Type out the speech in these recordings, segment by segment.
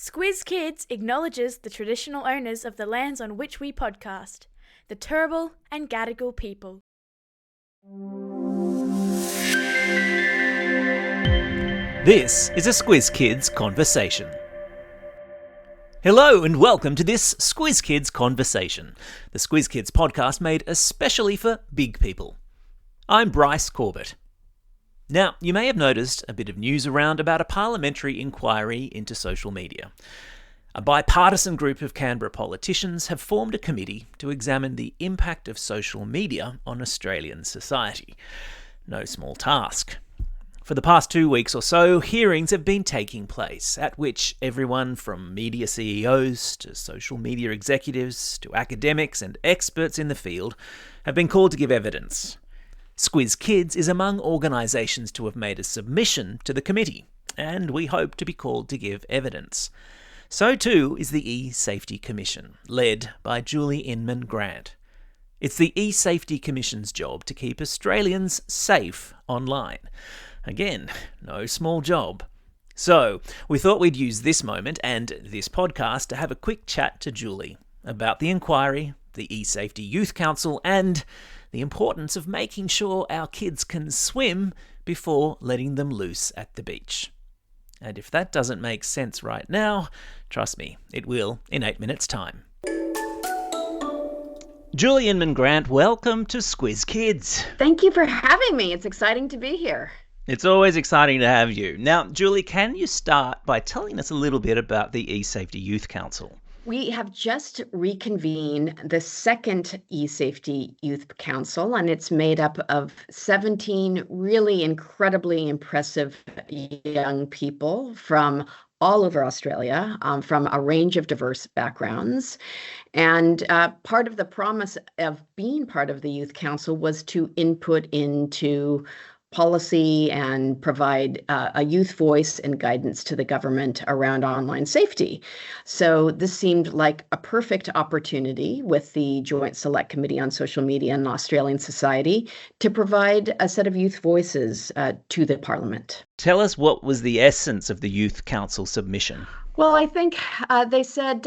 Squiz Kids acknowledges the traditional owners of the lands on which we podcast, the Turrbal and Gadigal people. This is a Squiz Kids Conversation. Hello and welcome to this Squiz Kids Conversation, the Squiz Kids podcast made especially for big people. I'm Bryce Corbett. Now, you may have noticed a bit of news around about a parliamentary inquiry into social media. A bipartisan group of Canberra politicians have formed a committee to examine the impact of social media on Australian society. No small task. For the past 2 weeks or so, hearings have been taking place, at which everyone from media CEOs to social media executives to academics and experts in the field have been called to give evidence. Squiz Kids is among organisations to have made a submission to the committee, and we hope to be called to give evidence. So too is the eSafety Commission, led by Julie Inman Grant. It's the eSafety Commission's job to keep Australians safe online. Again, no small job. So, we thought we'd use this moment and this podcast to have a quick chat to Julie about the inquiry, the eSafety Youth Council, and the importance of making sure our kids can swim before letting them loose at the beach. And if that doesn't make sense right now, trust me, it will in 8 minutes' time. Julie Inman Grant, welcome to Squiz Kids. Thank you for having me. It's exciting to be here. It's always exciting to have you. Now, Julie, can you start by telling us a little bit about the eSafety Youth Council? We have just reconvened the second eSafety Youth Council, and it's made up of 17 really incredibly impressive young people from all over Australia, from a range of diverse backgrounds. And part of the promise of being part of the Youth Council was to input into policy and provide a youth voice and guidance to the government around online safety. So this seemed like a perfect opportunity with the Joint Select Committee on Social Media and Australian Society to provide a set of youth voices to the Parliament. Tell us what was the essence of the Youth Council submission. Well, I think they said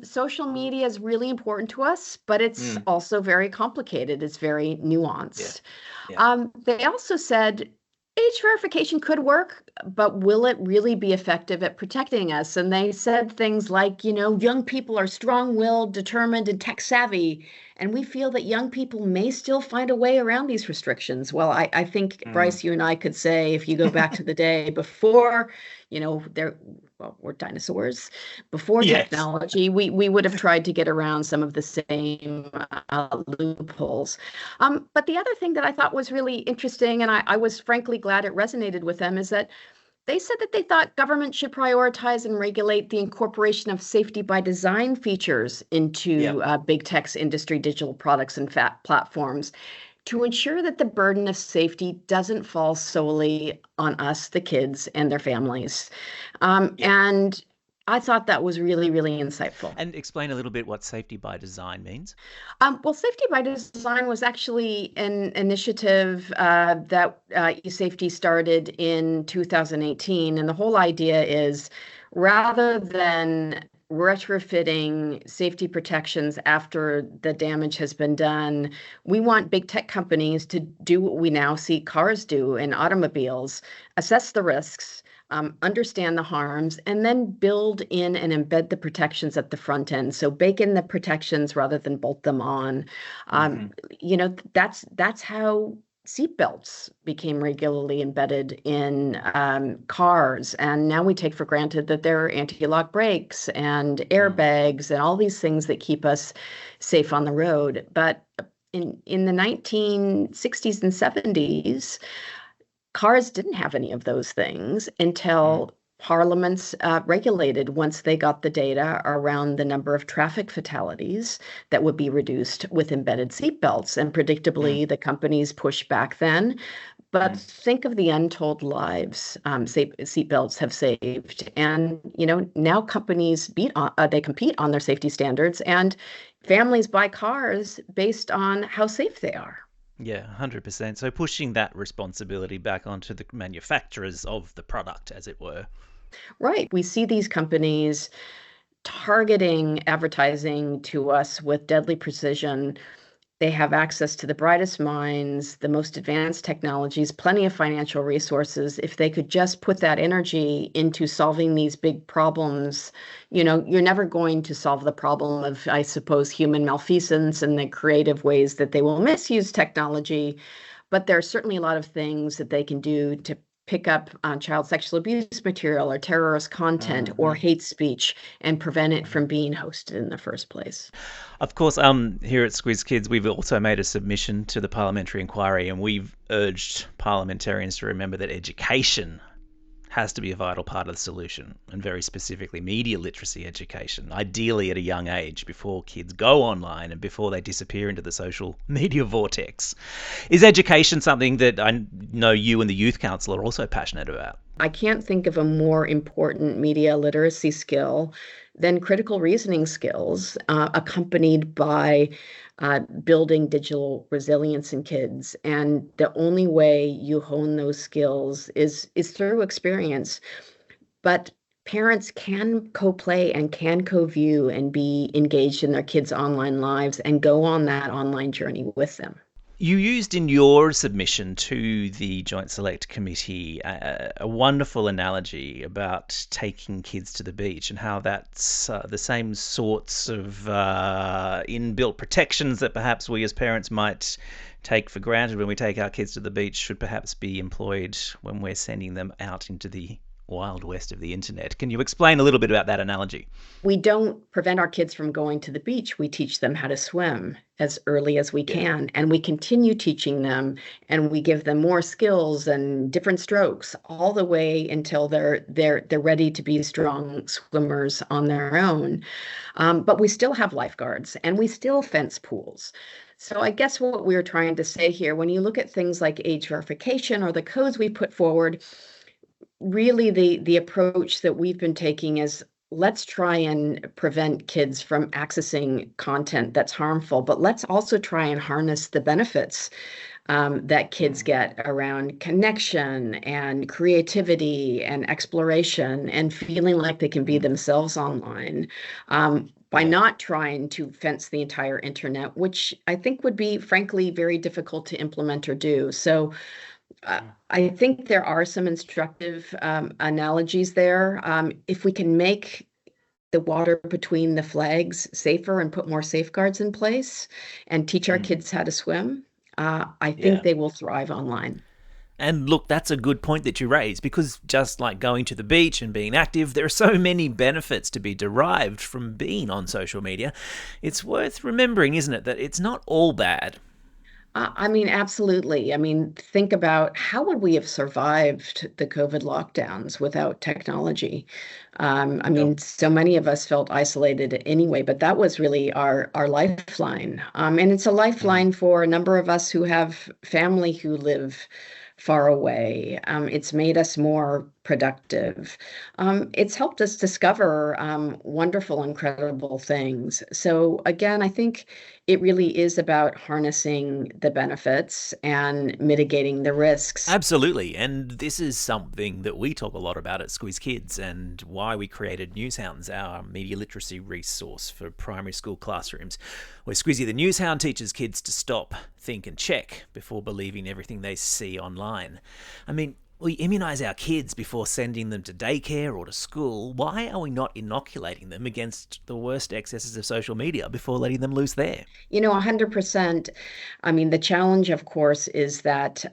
social media is really important to us, but it's also very complicated. It's very nuanced. Yeah. They also said age verification could work, but will it really be effective at protecting us? And they said things like, young people are strong-willed, determined, and tech-savvy, and we feel that young people may still find a way around these restrictions. Well, I think, Bryce, you and I could say, if you go back to the day before, we're dinosaurs. Before technology, we would have tried to get around some of the same loopholes. But the other thing that I thought was really interesting, and I was frankly glad it resonated with them, is that they said that they thought government should prioritize and regulate the incorporation of safety by design features into big tech's industry digital products and platforms to ensure that the burden of safety doesn't fall solely on us, the kids, and their families. And I thought that was really, really insightful. And explain a little bit what safety by design means. Well, safety by design was actually an initiative that eSafety started in 2018. And the whole idea is rather than retrofitting safety protections after the damage has been done, we want big tech companies to do what we now see cars do in automobiles, assess the risks, understand the harms, and then build in and embed the protections at the front end. So bake in the protections rather than bolt them on. That's how seatbelts became regularly embedded in cars. And now we take for granted that there are anti-lock brakes and airbags and all these things that keep us safe on the road. But in the 1960s and 70s, cars didn't have any of those things until parliaments regulated once they got the data around the number of traffic fatalities that would be reduced with embedded seatbelts. And predictably, the companies pushed back then. But think of the untold lives seatbelts have saved. And, now companies they compete on their safety standards, and families buy cars based on how safe they are. Yeah, 100%. So pushing that responsibility back onto the manufacturers of the product, as it were. Right. We see these companies targeting advertising to us with deadly precision. They have access to the brightest minds, the most advanced technologies, plenty of financial resources. If they could just put that energy into solving these big problems, you're never going to solve the problem of, I suppose, human malfeasance and the creative ways that they will misuse technology. But there are certainly a lot of things that they can do to pick up child sexual abuse material or terrorist content or hate speech and prevent it from being hosted in the first place. Of course, here at Squiz Kids, we've also made a submission to the parliamentary inquiry, and we've urged parliamentarians to remember that education has to be a vital part of the solution, and very specifically media literacy education, ideally at a young age, before kids go online and before they disappear into the social media vortex. Is education something that I know you and the Youth Council are also passionate about? I can't think of a more important media literacy skill than critical reasoning skills, accompanied by building digital resilience in kids. And the only way you hone those skills is through experience. But parents can co-play and can co-view and be engaged in their kids' online lives and go on that online journey with them. You used in your submission to the Joint Select Committee a wonderful analogy about taking kids to the beach and how that's the same sorts of inbuilt protections that perhaps we as parents might take for granted when we take our kids to the beach should perhaps be employed when we're sending them out into the wild west of the internet. Can you explain a little bit about that analogy? We don't prevent our kids from going to the beach. We teach them how to swim as early as we can, and we continue teaching them, and we give them more skills and different strokes all the way until they're ready to be strong swimmers on their own. But we still have lifeguards, and we still fence pools. So I guess what we're trying to say here, when you look at things like age verification or the codes we put forward, really the approach that we've been taking is let's try and prevent kids from accessing content that's harmful, but let's also try and harness the benefits that kids get around connection and creativity and exploration and feeling like they can be themselves online. By not trying to fence the entire internet, which I think would be, frankly, very difficult to implement or do. So I think there are some instructive analogies there. If we can make the water between the flags safer and put more safeguards in place and teach our kids how to swim, I think they will thrive online. And look, that's a good point that you raise, because just like going to the beach and being active, there are so many benefits to be derived from being on social media. It's worth remembering, isn't it, that it's not all bad. I mean, absolutely. I mean, think about how would we have survived the COVID lockdowns without technology? I mean, so many of us felt isolated anyway, but that was really our lifeline. And it's a lifeline for a number of us who have family who live far away. It's made us more productive. It's helped us discover wonderful, incredible things. So again, I think it really is about harnessing the benefits and mitigating the risks. Absolutely. And this is something that we talk a lot about at Squiz Kids, and why we created Newshounds, our media literacy resource for primary school classrooms, where Squizzy the Newshound teaches kids to stop, think and check before believing everything they see online. I mean, we immunise our kids before sending them to daycare or to school. Why are we not inoculating them against the worst excesses of social media before letting them loose there? 100%. I mean, the challenge, of course, is that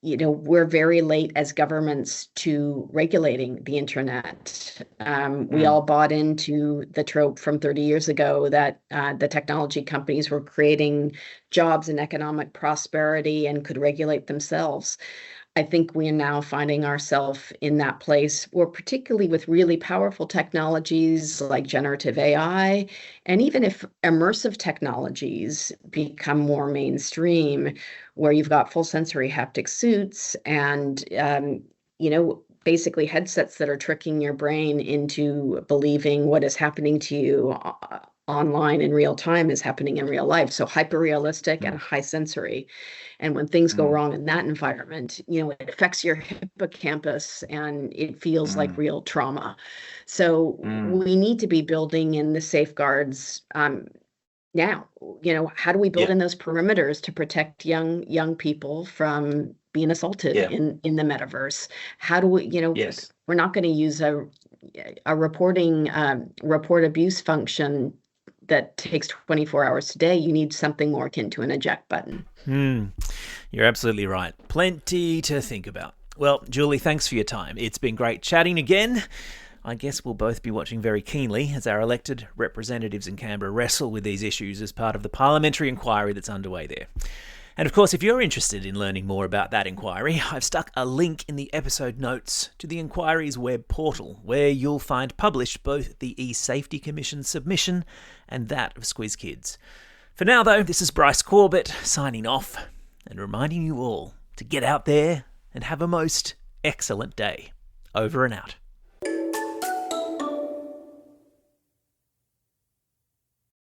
we're very late as governments to regulating the internet. We all bought into the trope from 30 years ago that the technology companies were creating jobs and economic prosperity and could regulate themselves. I think we are now finding ourselves in that place where, particularly with really powerful technologies like generative AI, and even if immersive technologies become more mainstream, where you've got full sensory haptic suits and, basically headsets that are tricking your brain into believing what is happening to you online in real time is happening in real life. So hyper realistic and high sensory. And when things go wrong in that environment, it affects your hippocampus and it feels like real trauma. So we need to be building in the safeguards now. How do we build in those perimeters to protect young people from being assaulted in the metaverse? How do we, we're not going to use a report abuse function that takes 24 hours a day. You need something more akin to an eject button. You're absolutely right. Plenty to think about. Well, Julie, thanks for your time. It's been great chatting again. I guess we'll both be watching very keenly as our elected representatives in Canberra wrestle with these issues as part of the parliamentary inquiry that's underway there. And of course, if you're interested in learning more about that inquiry, I've stuck a link in the episode notes to the inquiry's web portal, where you'll find published both the E-Safety Commission's submission and that of Squiz Kids. For now, though, this is Bryce Corbett signing off and reminding you all to get out there and have a most excellent day. Over and out.